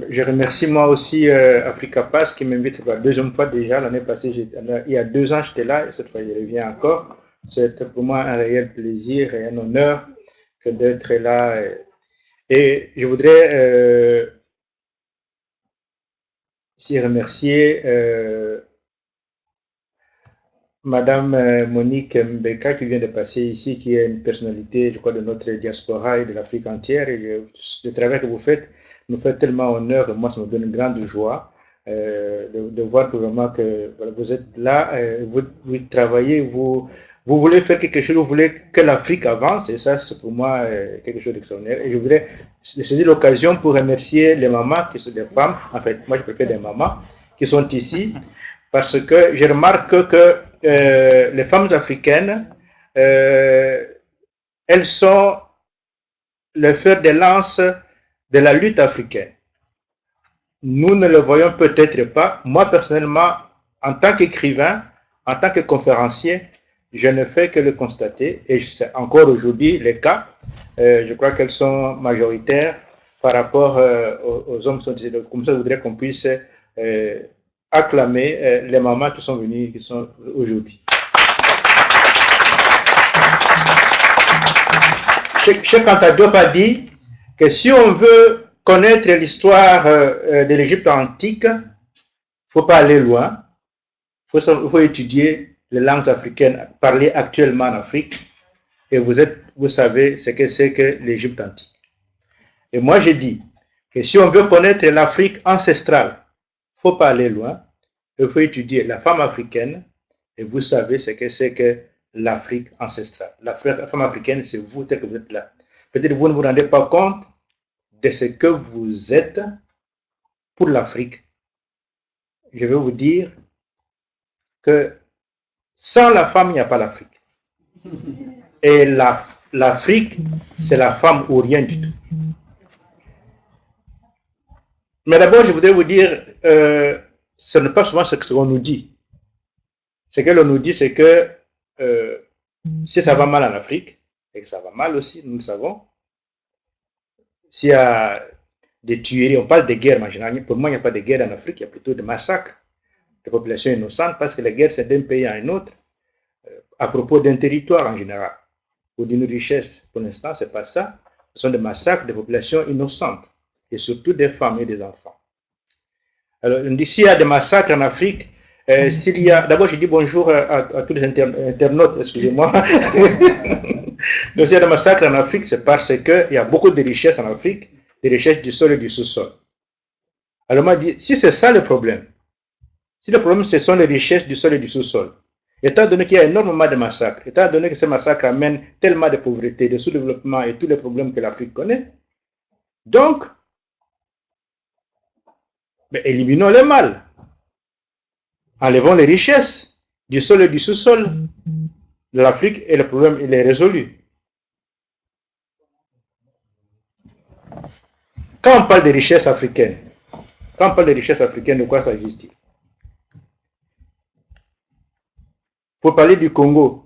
Je remercie moi aussi Africa Pass qui m'invite pour la deuxième fois déjà. L'année passée, il y a 2 ans, j'étais là et cette fois, je reviens encore. C'est pour moi un réel plaisir et un honneur que d'être là. Et je voudrais ici remercier Madame Monique Mbeka qui vient de passer ici, qui est une personnalité, je crois, de notre diaspora et de l'Afrique entière. Et le travail que vous faites nous fait tellement honneur et moi, ça me donne une grande joie de voir que vraiment que voilà, vous êtes là, vous travaillez, vous voulez faire quelque chose, vous voulez que l'Afrique avance et ça, c'est pour moi quelque chose d'extraordinaire. Et je voudrais saisir l'occasion pour remercier les mamans qui sont des femmes, en fait, moi je préfère des mamans, qui sont ici parce que je remarque que les femmes africaines, euh, elles sont le fer de lance de la lutte africaine. Nous ne le voyons peut-être pas. Moi, personnellement, en tant qu'écrivain, en tant que conférencier, je ne fais que le constater. Et c'est encore aujourd'hui le cas. Je crois qu'elles sont majoritaires par rapport aux hommes. Comme ça, je voudrais qu'on puisse acclamer les mamans qui sont venues, qui sont aujourd'hui. Cheikh Anta Diop a dit que si on veut connaître l'histoire de l'Égypte antique, il ne faut pas aller loin. Il faut étudier les langues africaines parlées actuellement en Afrique et vous savez ce que c'est que l'Égypte antique. Et moi, je dis que si on veut connaître l'Afrique ancestrale, il ne faut pas aller loin. Il faut étudier la femme africaine et vous savez ce que c'est que l'Afrique ancestrale. La femme africaine, c'est vous tel que vous êtes là. Peut-être que vous ne vous rendez pas compte de ce que vous êtes pour l'Afrique. Je vais vous dire que sans la femme, il n'y a pas l'Afrique. Et l'Afrique, c'est la femme ou rien du tout. Mais d'abord, je voudrais vous dire, ce n'est pas souvent ce qu'on nous dit. Ce que l'on nous dit, c'est que si ça va mal en Afrique, et que ça va mal aussi, nous le savons, s'il y a des tueries, on parle de guerre, mais en général, pour moi, il n'y a pas de guerre en Afrique, il y a plutôt de massacres de populations innocentes, parce que la guerre, c'est d'un pays à un autre, à propos d'un territoire en général, ou d'une richesse. Pour l'instant, ce n'est pas ça. Ce sont des massacres de populations innocentes, et surtout des femmes et des enfants. Alors, on dit s'il y a des massacres en Afrique, s'il y a. D'abord, je dis bonjour à tous les internautes, excusez-moi. Donc, s'il y a des massacres en Afrique, c'est parce qu'il y a beaucoup de richesses en Afrique, des richesses du sol et du sous-sol. Alors, moi, je dis, si c'est ça le problème, si le problème, ce sont les richesses du sol et du sous-sol, étant donné qu'il y a énormément de massacres, étant donné que ces massacres amènent tellement de pauvreté, de sous-développement et tous les problèmes que l'Afrique connaît, donc, éliminons le mal. Enlevons les richesses du sol et du sous-sol de l'Afrique et le problème il est résolu. Quand on parle de richesses africaines, de quoi s'agit-il? Pour parler du Congo,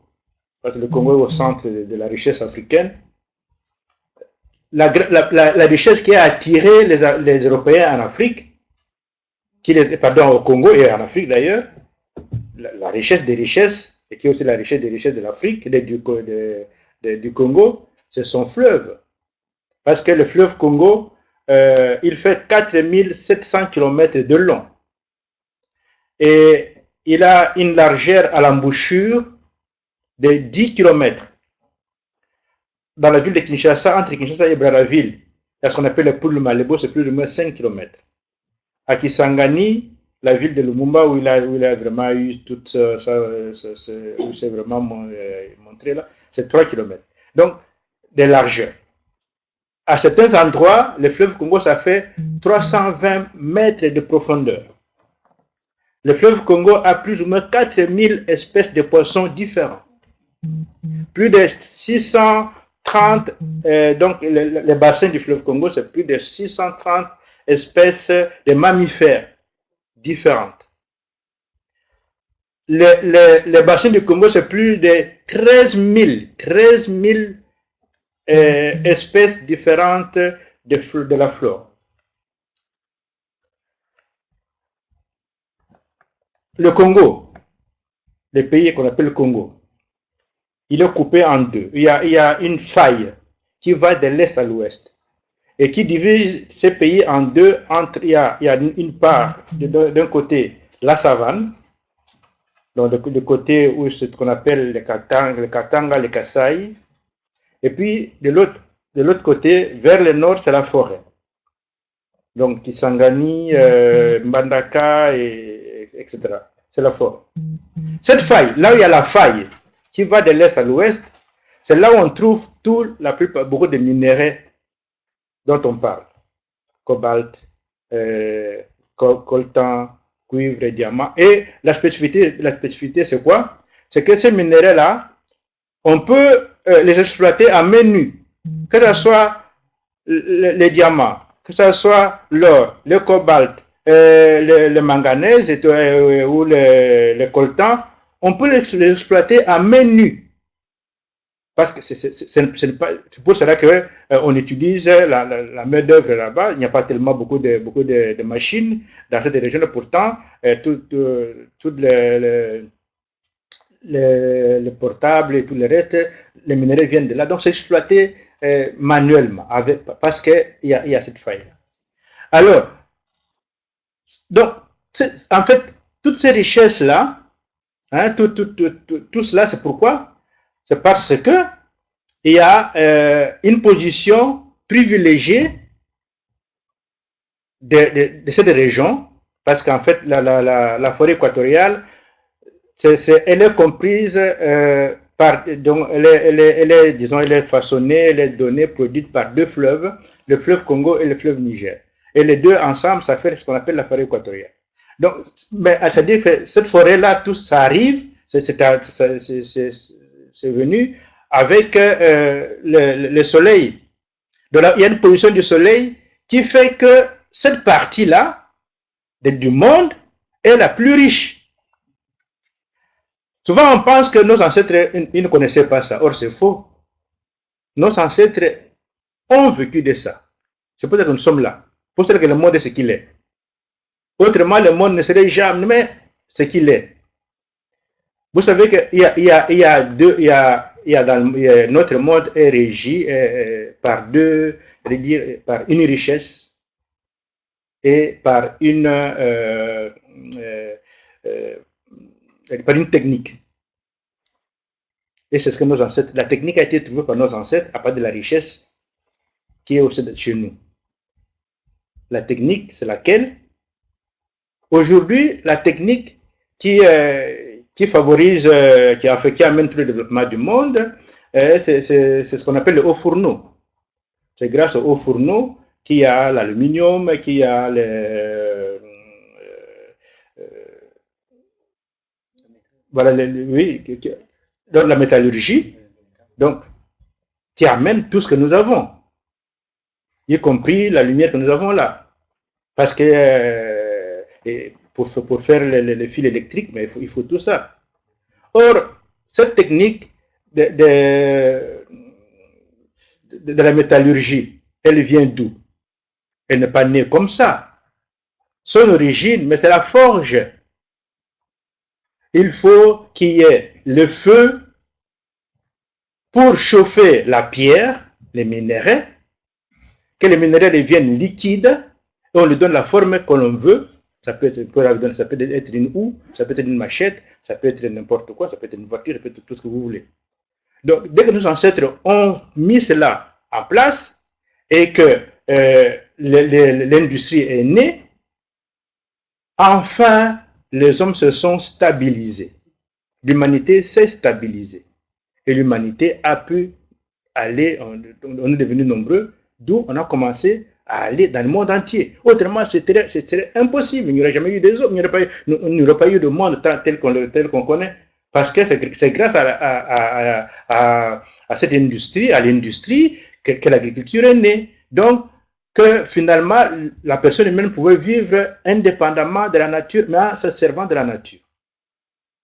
parce que le Congo est au centre de la richesse africaine, la richesse qui a attiré les Européens en Afrique, pardon, au Congo et en Afrique d'ailleurs, la richesse des richesses, et qui est aussi la richesse des richesses de l'Afrique, du Congo, c'est son fleuve. Parce que le fleuve Congo, il fait 4700 km de long. Et il a une largeur à l'embouchure de 10 km. Dans la ville de Kinshasa, entre Kinshasa et Brazzaville, il y a ce qu'on appelle le Poule Malebo, c'est plus de moins 5 km. À Kisangani, la ville de Lumumba, où il a vraiment eu tout ça, où c'est vraiment montré là, c'est 3 km. Donc, de largeur. À certains endroits, le fleuve Congo, ça fait 320 mètres de profondeur. Le fleuve Congo a plus ou moins 4000 espèces de poissons différents. Plus de 630, donc le bassin du fleuve Congo, c'est plus de 630 espèces de mammifères différentes. Le bassin du Congo, c'est plus de 13 000 espèces différentes de la flore. Le Congo, le pays qu'on appelle le Congo, il est coupé en deux. Il y a une faille qui va de l'est à l'ouest et qui divise ces pays en deux. Il y a une part d'un côté la savane, donc le côté où c'est ce qu'on appelle les Katanga, les Kasaï, et puis de l'autre côté, vers le nord, c'est la forêt. Donc Kisangani, Mbandaka, etc. C'est la forêt. Cette faille, là où il y a la faille qui va de l'est à l'ouest, c'est là où on trouve beaucoup de minéraux dont on parle. Cobalt, coltan, cuivre, diamant. Et la spécificité c'est quoi? C'est que ces minéraux-là, on peut les exploiter à main nue. Que ce soit les diamants, que ce soit l'or, le cobalt, le manganèse ou le coltan, on peut les exploiter à main nue. Parce que c'est pour cela qu'on utilise la main-d'œuvre là-bas. Il n'y a pas tellement beaucoup de machines dans cette région. Pourtant, tout les portables et tout le reste, les minéraux viennent de là. Donc, c'est exploité manuellement parce qu'il y a cette faille. Alors, donc, en fait, toutes ces richesses-là, hein, tout cela, c'est pourquoi? C'est parce que il y a une position privilégiée de cette région, parce qu'en fait, la forêt équatoriale, elle est comprise donc disons, elle est façonnée, elle est donnée, produite par deux fleuves, le fleuve Congo et le fleuve Niger. Et les deux ensemble, ça fait ce qu'on appelle la forêt équatoriale. Donc, mais c'est-à-dire que cette forêt-là, tout ça arrive, c'est venu avec le soleil. Donc là, il y a une position du soleil qui fait que cette partie-là du monde est la plus riche. Souvent, on pense que nos ancêtres ils ne connaissaient pas ça. Or, c'est faux. Nos ancêtres ont vécu de ça. C'est pour ça que nous sommes là. Pour ça que le monde est ce qu'il est. Autrement, le monde ne serait jamais ce qu'il est. Vous savez qu'il notre monde est régi par par une richesse et par par une technique. Et c'est ce que nos ancêtres, la technique a été trouvée par nos ancêtres à partir de la richesse qui est aussi chez nous. La technique, c'est laquelle? Aujourd'hui, la technique qui favorise, qui amène tout le développement du monde, c'est ce qu'on appelle le haut fourneau. C'est grâce au haut fourneau qu'il y a l'aluminium, qu'il y a voilà, donc la métallurgie, donc, qui amène tout ce que nous avons, y compris la lumière que nous avons là. Parce que pour faire les fils électriques, mais il faut tout ça. Or, cette technique de la métallurgie, elle vient d'où? Elle n'est pas née comme ça. Son origine, mais c'est la forge. Il faut qu'il y ait le feu pour chauffer la pierre, les minéraux, que les minéraux deviennent liquides, et on lui donne la forme que l'on veut. Ça peut être une houe, ça peut être une machette, ça peut être n'importe quoi, ça peut être une voiture, ça peut être tout ce que vous voulez. Donc, dès que nos ancêtres ont mis cela en place et que l'industrie est née, enfin, les hommes se sont stabilisés. L'humanité s'est stabilisée. Et l'humanité a pu aller, on est devenus nombreux, d'où on a commencé à aller dans le monde entier. Autrement, c'est impossible. Il n'y aurait jamais eu des hommes, il n'y aurait pas eu de monde tel qu'on connaît. Parce que c'est grâce à cette industrie, à l'industrie, que l'agriculture est née. Donc, que finalement, la personne humaine pouvait vivre indépendamment de la nature, mais en se servant de la nature.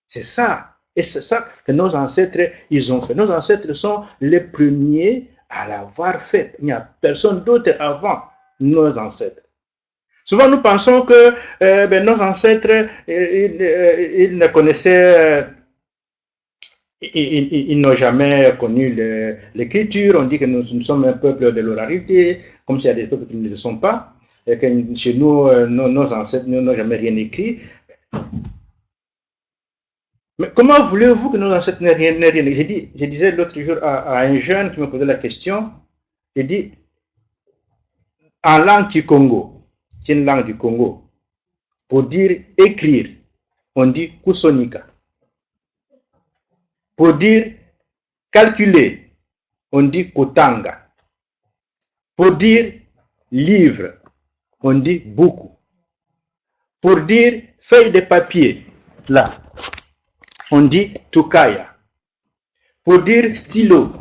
C'est ça. Et c'est ça que nos ancêtres, ils ont fait. Nos ancêtres sont les premiers à l'avoir fait. Il n'y a personne d'autre avant nos ancêtres. Souvent, nous pensons que nos ancêtres, ils ne connaissaient, ils n'ont jamais connu l'écriture. On dit que nous sommes un peuple de l'oralité, comme s'il y a des peuples qui ne le sont pas, et que chez nous, nos ancêtres n'ont jamais rien écrit. Mais comment voulez-vous que nos ancêtres n'aient rien écrit? Je disais l'autre jour à un jeune qui me posait la question, il dit, en langue du Congo, c'est une langue du Congo, pour dire écrire, on dit kusonika. Pour dire calculer, on dit kotanga. Pour dire livre, on dit beaucoup. Pour dire feuille de papier, là, on dit tukaya. Pour dire stylo,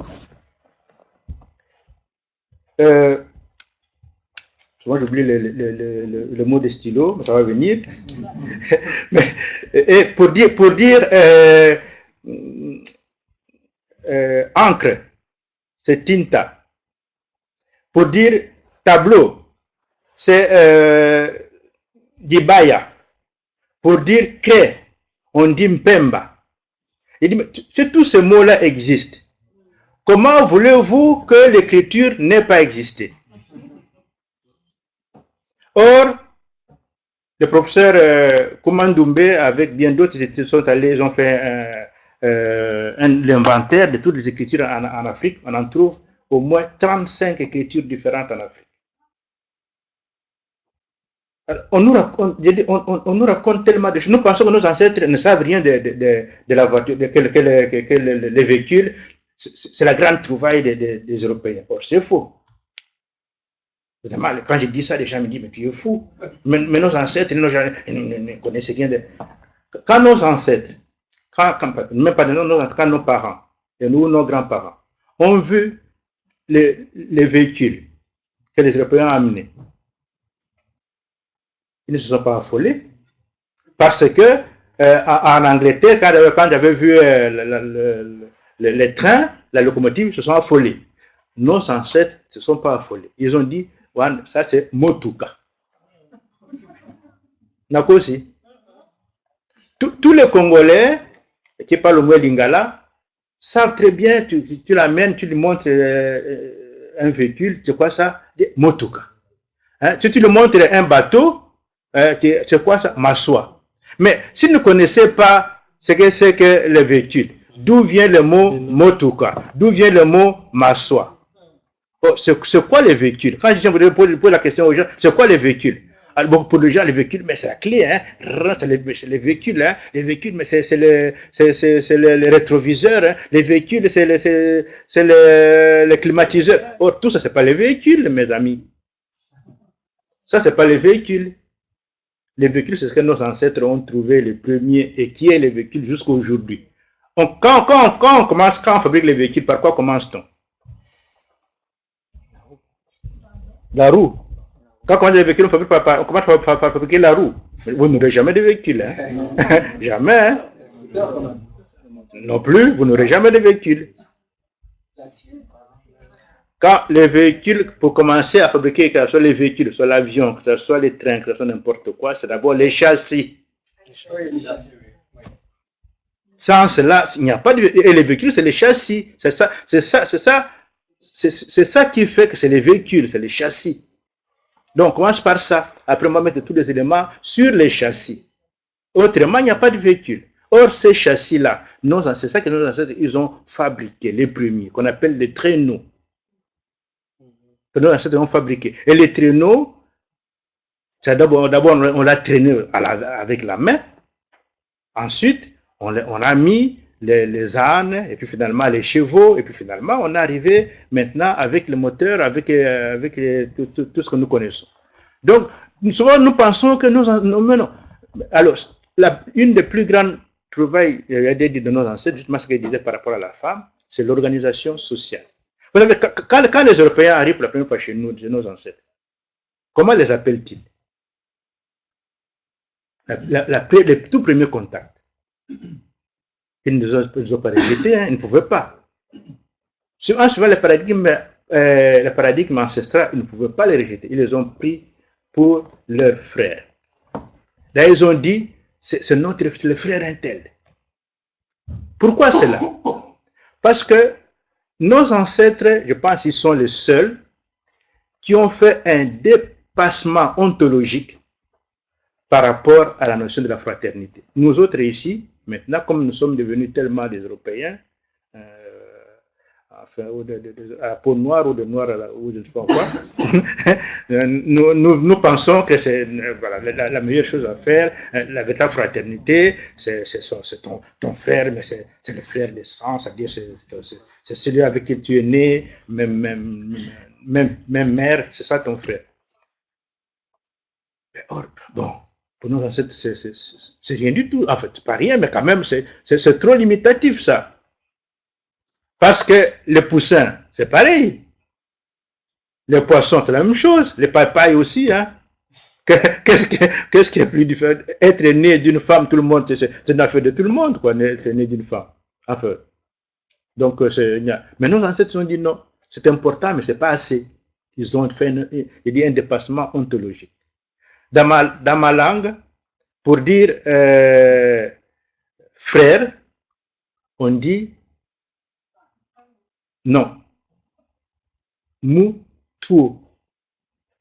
souvent j'oublie le mot de stylo, mais ça va venir. Et pour dire encre, c'est tinta. Pour dire tableau, c'est dibaya. Pour dire craie, on dit mpemba. Il dit, si tous ces mots-là existent, comment voulez-vous que l'écriture n'ait pas existé? Or, le professeur Koumandoumbé, avec bien d'autres études, sont allés, ils ont fait l'inventaire de toutes les écritures en Afrique. On en trouve au moins 35 écritures différentes en Afrique. Alors, on nous raconte tellement de choses. Nous pensons que nos ancêtres ne savent rien de la voiture, que les véhicules. C'est la grande trouvaille des Européens. Or, c'est faux. Quand je dis ça, les gens me disent, mais tu es fou. Mais nos ancêtres ne connaissaient rien de... Quand nos ancêtres, même pas quand nos parents, et nous, nos grands-parents, ont vu les véhicules que les Européens ont amenés, ils ne se sont pas affolés. Parce que en Angleterre, quand j'avais vu les trains, la locomotive, ils se sont affolés. Nos ancêtres ne se sont pas affolés. Ils ont dit, ça c'est motuka. Nako aussi. Tous les Congolais qui parlent au moins lingala savent très bien, tu l'amènes, tu lui montres un véhicule, c'est quoi ça? Motuka. Hein? Si tu lui montres un bateau, c'est quoi ça? Massoua. Mais s'ils ne connaissaient pas ce que c'est que le véhicule, d'où vient le mot motuka? D'où vient le mot massoua? Oh, c'est quoi les véhicules? Quand je pose la question aux gens, c'est quoi les véhicules? Alors, pour les gens, les véhicules, mais c'est la clé, hein? C'est les véhicules, hein? Les véhicules, mais c'est les rétroviseurs, hein? Les véhicules, c'est les climatiseurs. Or, tout ça, c'est pas les véhicules, mes amis. Ça, c'est pas les véhicules. Les véhicules, c'est ce que nos ancêtres ont trouvé les premiers et qui est les véhicules jusqu'à aujourd'hui. Quand on fabrique les véhicules, par quoi commence-t-on? La roue. Quand on a des véhicules, on commence par fabriquer la roue. Vous n'aurez jamais de véhicule. Hein? Jamais. Hein? Non plus, vous n'aurez jamais de véhicule. Quand les véhicules, pour commencer à fabriquer, que ce soit les véhicules, soit l'avion, que ce soit les trains, que ce soit n'importe quoi, c'est d'abord les châssis. Sans cela, il n'y a pas de... Et les véhicules, c'est les châssis. C'est ça qui fait que c'est les véhicules, c'est les châssis. Donc, on commence par ça. Après, on va mettre tous les éléments sur les châssis. Autrement, il n'y a pas de véhicule. Or, ces châssis-là, c'est ça que nos ancêtres, ils ont fabriqué, les premiers, qu'on appelle les traîneaux. Que nos ancêtres ont fabriqué. Et les traîneaux, d'abord, on l'a traîné avec la main. Ensuite, on a mis les ânes, et puis finalement les chevaux, et puis finalement on est arrivé maintenant avec le moteur, avec tout ce que nous connaissons. Donc, souvent nous pensons que non. Alors, une des plus grandes trouvailles de nos ancêtres, justement ce qu'ils disaient par rapport à la femme, c'est l'organisation sociale. Vous savez, quand les Européens arrivent pour la première fois chez nous, de nos ancêtres, comment les appellent-ils? Les tout premiers contacts. Ils ne nous ont pas rejetés, hein, ils ne pouvaient pas. Suivant le paradigme ancestral, ils ne pouvaient pas les rejeter. Ils les ont pris pour leurs frères. Là, ils ont dit, c'est le frère Intel. Pourquoi cela? Parce que nos ancêtres, je pense qu'ils sont les seuls qui ont fait un dépassement ontologique par rapport à la notion de la fraternité. Nous autres ici, maintenant, comme nous sommes devenus tellement des Européens, enfin, à peau noire ou de noir, ou je ne sais pas quoi, nous pensons que c'est voilà, la meilleure chose à faire. Avec la fraternité, c'est ton frère, mais c'est le frère de sang, c'est-à-dire c'est celui avec qui tu es né, même mère, c'est ça ton frère. Or, bon, pour nous, c'est rien du tout. En fait, c'est pas rien, mais quand même, c'est trop limitatif, ça. Parce que les poussins, c'est pareil. Les poissons, c'est la même chose. Les papayes aussi, hein. Qu'est-ce qui est plus différent? Être né d'une femme, tout le monde, c'est une affaire de tout le monde, quoi, être né d'une femme. Enfin. Donc, mais nos ancêtres ont dit non, c'est important, mais c'est pas assez. Ils ont fait un dépassement ontologique. Dans ma langue, pour dire frère, on dit non. Mutuo,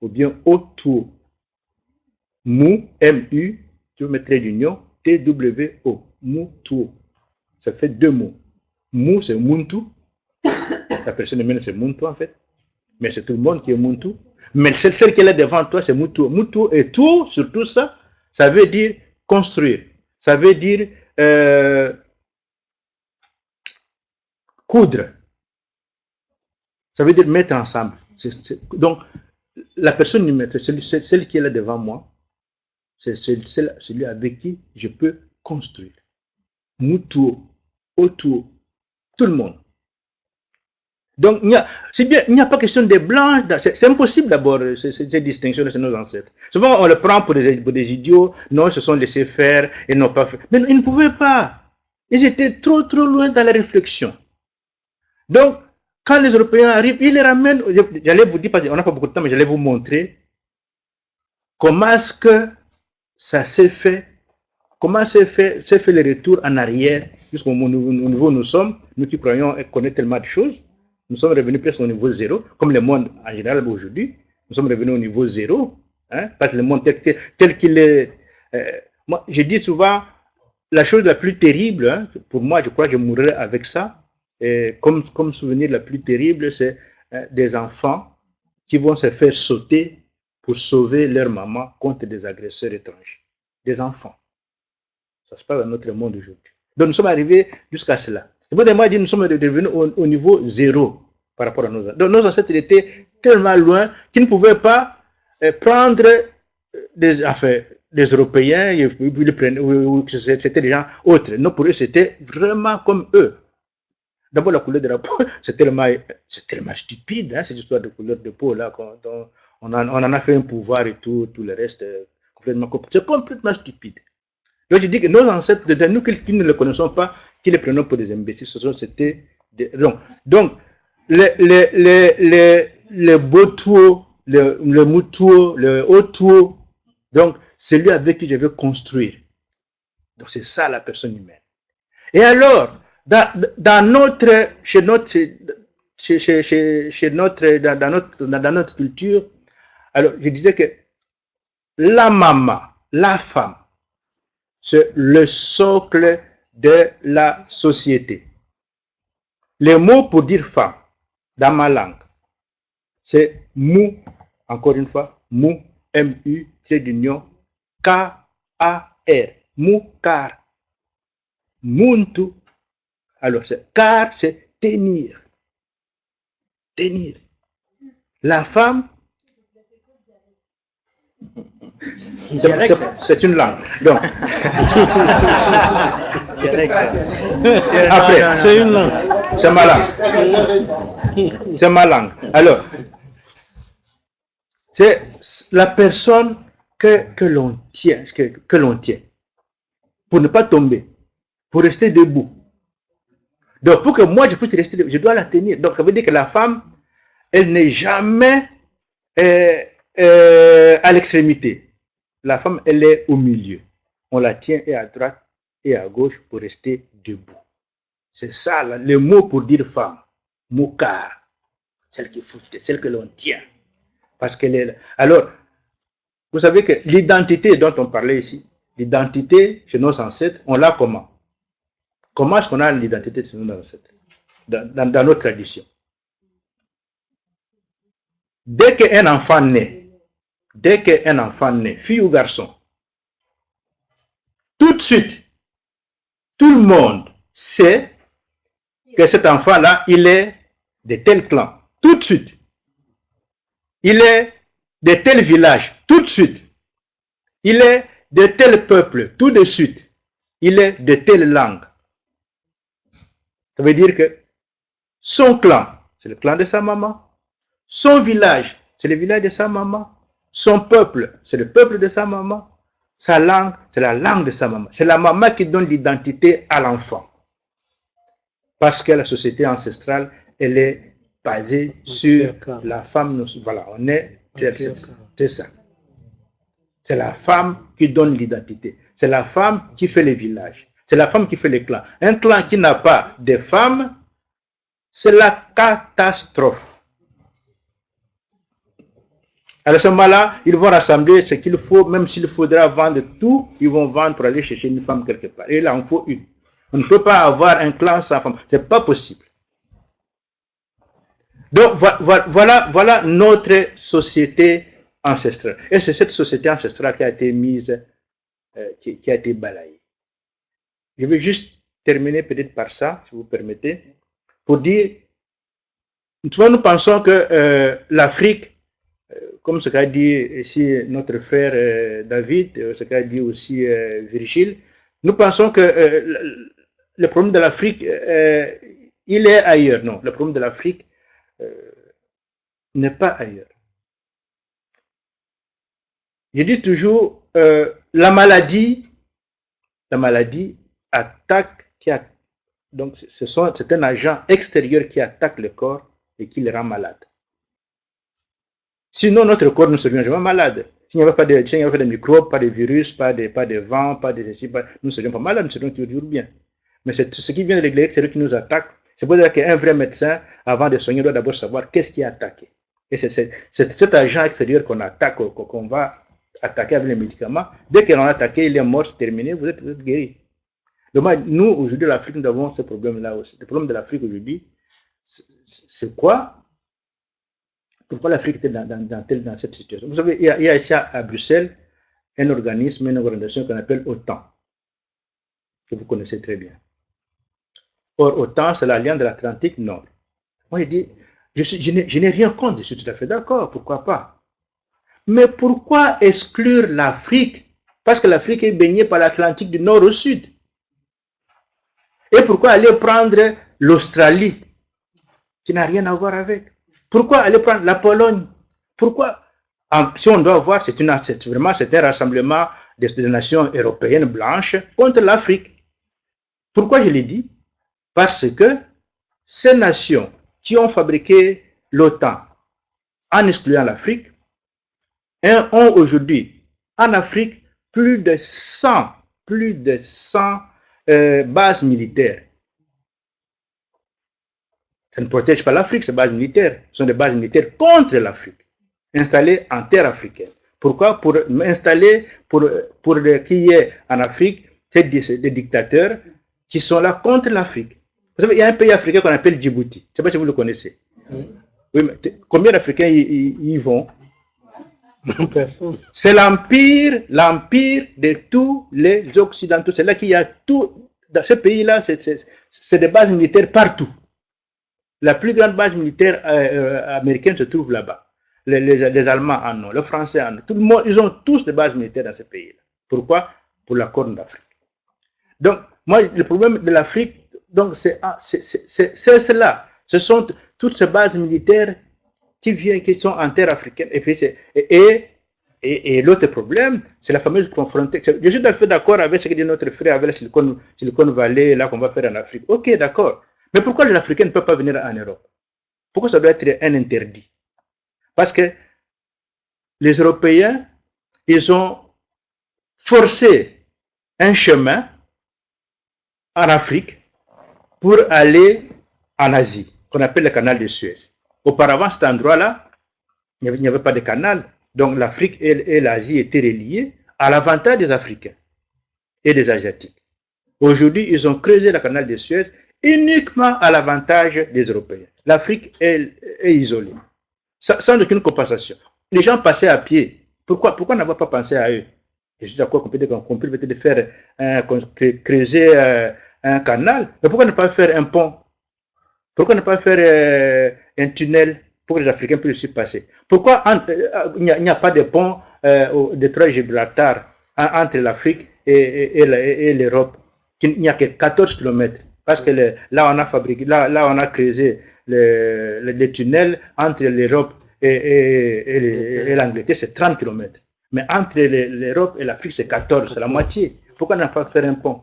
ou bien autour. Mu, M-U, tu veux mettre d'union, T-W-O, mutuo. Ça fait deux mots. Mu, c'est muntu. La personne humaine, c'est muntu en fait. Mais c'est tout le monde qui est muntu. Mais celle qui est là devant toi, c'est mutuo. Mutuo et tout, sur tout ça, ça veut dire construire. Ça veut dire coudre. Ça veut dire mettre ensemble. Donc, la personne humaine, c'est celle qui est là devant moi, c'est celui avec qui je peux construire. Mutuo, autour, tout le monde. Donc, il n'y a pas question des blancs. C'est impossible d'abord, cette distinction de nos ancêtres. Souvent, on le prend pour des idiots. Non, ils se sont laissés faire et n'ont pas fait. Mais ils ne pouvaient pas. Ils étaient trop loin dans la réflexion. Donc, quand les Européens arrivent, ils les ramènent. J'allais vous dire, on n'a pas beaucoup de temps, mais j'allais vous montrer comment est-ce que ça s'est fait, comment s'est fait le retour en arrière jusqu'au niveau où nous sommes, nous qui croyons connaître tellement de choses. Nous sommes revenus presque au niveau zéro, comme le monde en général aujourd'hui. Nous sommes revenus au niveau zéro, hein, parce que le monde tel qu'il est. Moi, je dis souvent, la chose la plus terrible, hein, pour moi, je crois que je mourrai avec ça. Et comme souvenir la plus terrible, c'est des enfants qui vont se faire sauter pour sauver leur maman contre des agresseurs étrangers. Des enfants. Ça se passe dans notre monde aujourd'hui. Donc nous sommes arrivés jusqu'à cela. Moi, nous sommes revenus au niveau zéro par rapport à nos ancêtres. Donc nos ancêtres étaient tellement loin qu'ils ne pouvaient pas prendre des Européens, c'était des gens autres. Non, pour eux, c'était vraiment comme eux. D'abord, la couleur de la peau, c'est tellement stupide, hein, cette histoire de couleur de peau, là, on en a fait un pouvoir et tout le reste, c'est complètement stupide. Donc, je dis que nos ancêtres, nous qui ne le connaissons pas, qui les prenons pour des imbéciles, c'était donc les Botuo, le Mutuo, le Otuo, donc, celui avec qui je veux construire. Donc, c'est ça la personne humaine. Et alors, dans notre culture, alors je disais que la maman, la femme, c'est le socle de la société. Les mots pour dire femme, dans ma langue, c'est mou, encore une fois, mou, M-U, trait d'union, K-A-R, mou-car. Muntu. Alors, car, c'est tenir. Tenir. La femme, c'est une langue. Donc, après, c'est une langue. C'est ma langue. C'est ma langue. Alors, c'est la personne que l'on tient, que l'on tient, pour ne pas tomber, pour rester debout. Donc, pour que moi je puisse rester debout, je dois la tenir. Donc, ça veut dire que la femme, elle n'est jamais à l'extrémité. La femme, elle est au milieu. On la tient et à droite et à gauche pour rester debout. C'est ça, là, le mot pour dire femme. Mokar. Celle qui fout, celle que l'on tient. Parce qu'elle est là. Alors, vous savez que l'identité dont on parlait ici, l'identité chez nos ancêtres, on l'a comment? Comment est-ce qu'on a l'identité chez nos ancêtres? Dans notre tradition. Dès qu'un enfant naît, fille ou garçon, tout de suite, tout le monde sait que cet enfant-là, il est de tel clan. Tout de suite. Il est de tel village. Tout de suite. Il est de tel peuple. Tout de suite. Il est de telle langue. Ça veut dire que son clan, c'est le clan de sa maman. Son village, c'est le village de sa maman. Son peuple, c'est le peuple de sa maman. Sa langue, c'est la langue de sa maman. C'est la maman qui donne l'identité à l'enfant. Parce que la société ancestrale, elle est basée sur la femme. Voilà, on est. C'est ça. C'est la femme qui donne l'identité. C'est la femme qui fait les villages. C'est la femme qui fait les clans. Un clan qui n'a pas de femmes, c'est la catastrophe. À ce moment-là, ils vont rassembler ce qu'il faut, même s'il faudra vendre tout, ils vont vendre pour aller chercher une femme quelque part. Et là, il en faut une. On ne peut pas avoir un clan sans femme. Ce n'est pas possible. Donc, voilà notre société ancestrale. Et c'est cette société ancestrale qui a été mise, qui a été balayée. Je vais juste terminer peut-être par ça, si vous permettez, pour dire, nous pensons que l'Afrique, comme ce qu'a dit ici notre frère David, ce qu'a dit aussi Virgile, nous pensons que le problème de l'Afrique, il est ailleurs. Non, le problème de l'Afrique n'est pas ailleurs. Je dis toujours, la maladie attaque, donc c'est un agent extérieur qui attaque le corps et qui le rend malade. Sinon, notre corps ne serait jamais malade. S'il n'y avait pas de microbes, pas de virus, pas de vent, pas de ceci, nous ne serions pas malades, nous serions toujours bien. Mais c'est ce qui vient de l'extérieur qui nous attaque. C'est pour dire qu'un vrai médecin, avant de soigner, doit d'abord savoir qu'est-ce qui est attaqué. Et c'est cet agent extérieur qu'on attaque, qu'on va attaquer avec les médicaments. Dès qu'on a attaqué, il est mort, c'est terminé, vous êtes guéri. Donc, nous, aujourd'hui, l'Afrique, nous avons ce problème-là aussi. Le problème de l'Afrique aujourd'hui, c'est quoi? Pourquoi l'Afrique est dans cette situation? Vous savez, il y a ici à Bruxelles un organisme, une organisation qu'on appelle OTAN, que vous connaissez très bien. Or, OTAN, c'est l'Alliance de l'Atlantique Nord. Moi, je dis, je n'ai rien contre, je suis tout à fait d'accord, pourquoi pas. Mais pourquoi exclure l'Afrique? Parce que l'Afrique est baignée par l'Atlantique du Nord au Sud. Et pourquoi aller prendre l'Australie, qui n'a rien à voir avec? Pourquoi aller prendre la Pologne? Pourquoi? Si on doit voir, c'est vraiment un rassemblement des nations européennes blanches contre l'Afrique. Pourquoi je l'ai dit? Parce que ces nations qui ont fabriqué l'OTAN en excluant l'Afrique ont aujourd'hui en Afrique plus de 100 bases militaires. Ça ne protège pas l'Afrique, ces bases militaires. Ce sont des bases militaires contre l'Afrique, installées en terre africaine. Pourquoi? Pour installer, pour qu'il y ait en Afrique des dictateurs qui sont là contre l'Afrique. Vous savez, il y a un pays africain qu'on appelle Djibouti. Je ne sais pas si vous le connaissez. Oui, mais combien d'Africains y vont? Personne. C'est l'empire de tous les Occidentaux. C'est là qu'il y a tout. Dans ce pays-là, c'est des bases militaires partout. La plus grande base militaire américaine se trouve là-bas. Les Allemands en ont, les Français en ont. Tout le monde, ils ont tous des bases militaires dans ce pays-là. Pourquoi? Pour la Corne d'Afrique. Donc, moi, le problème de l'Afrique, donc c'est cela. Ce sont toutes ces bases militaires qui sont en terre africaine. Et l'autre problème, c'est la fameuse confrontation. Je suis tout à fait d'accord avec ce que dit notre frère avec la Silicon Valley, là qu'on va faire en Afrique. Ok, d'accord. Mais pourquoi les Africains ne peuvent pas venir en Europe? Pourquoi ça doit être un interdit? Parce que les Européens, ils ont forcé un chemin en Afrique pour aller en Asie, qu'on appelle le canal de Suez. Auparavant, cet endroit-là, il n'y avait pas de canal. Donc l'Afrique et l'Asie étaient reliées à l'avantage des Africains et des Asiatiques. Aujourd'hui, ils ont creusé le canal de Suez uniquement à l'avantage des Européens. L'Afrique est isolée, sans aucune compensation. Les gens passaient à pied. Pourquoi n'avoir pas pensé à eux? Je suis d'accord qu'on peut peut-être faire creuser un canal, mais pourquoi ne pas faire un pont? Pourquoi ne pas faire un tunnel pour que les Africains puissent y passer? Pourquoi il n'y a pas de pont au détroit de Gibraltar entre l'Afrique et l'Europe? Il n'y a que 14 km. Parce que là, on a fabriqué, là, on a creusé les tunnels entre l'Europe et l'Angleterre, c'est 30 km. Mais entre l'Europe et l'Afrique, c'est 14, c'est la moitié. Pourquoi ne pas faire un pont?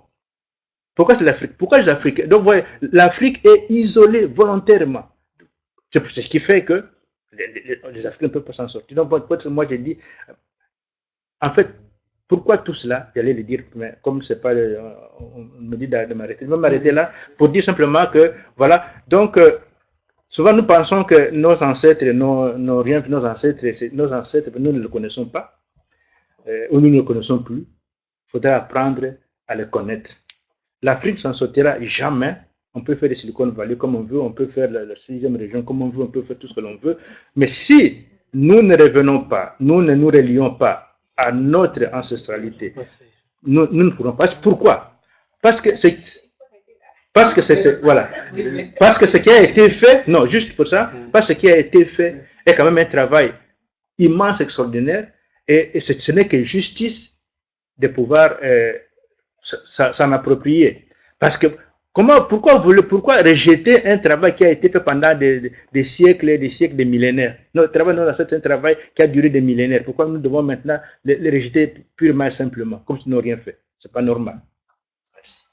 Pourquoi c'est l'Afrique? Pourquoi les Africains? Donc, voyez, l'Afrique est isolée volontairement. C'est ce qui fait que les Africains ne peuvent pas s'en sortir. Donc, moi, j'ai dit, en fait, pourquoi tout cela? J'allais le dire, mais comme c'est pas, on me dit de m'arrêter. Je vais m'arrêter là pour dire simplement que, voilà. Donc, souvent nous pensons que nos ancêtres n'ont rien vu, nos ancêtres, nous ne les connaissons pas, ou nous ne les connaissons plus. Il faudra apprendre à les connaître. L'Afrique s'en sortira jamais. On peut faire des Silicon Valley comme on veut, on peut faire la 6e région comme on veut, on peut faire tout ce que l'on veut. Mais si nous ne revenons pas, nous ne nous relions pas à notre ancestralité, nous ne pourrons pas. Pourquoi? Parce que c'est voilà. Parce que ce qui a été fait, non, juste pour ça, parce que ce qui a été fait est quand même un travail immense, extraordinaire, et ce n'est que justice de pouvoir s'en approprier. Parce que pourquoi rejeter un travail qui a été fait pendant des siècles et des siècles, des millénaires? Notre travail, c'est un travail qui a duré des millénaires. Pourquoi nous devons maintenant le rejeter purement et simplement, comme si nous n'avions rien fait? C'est pas normal. Merci.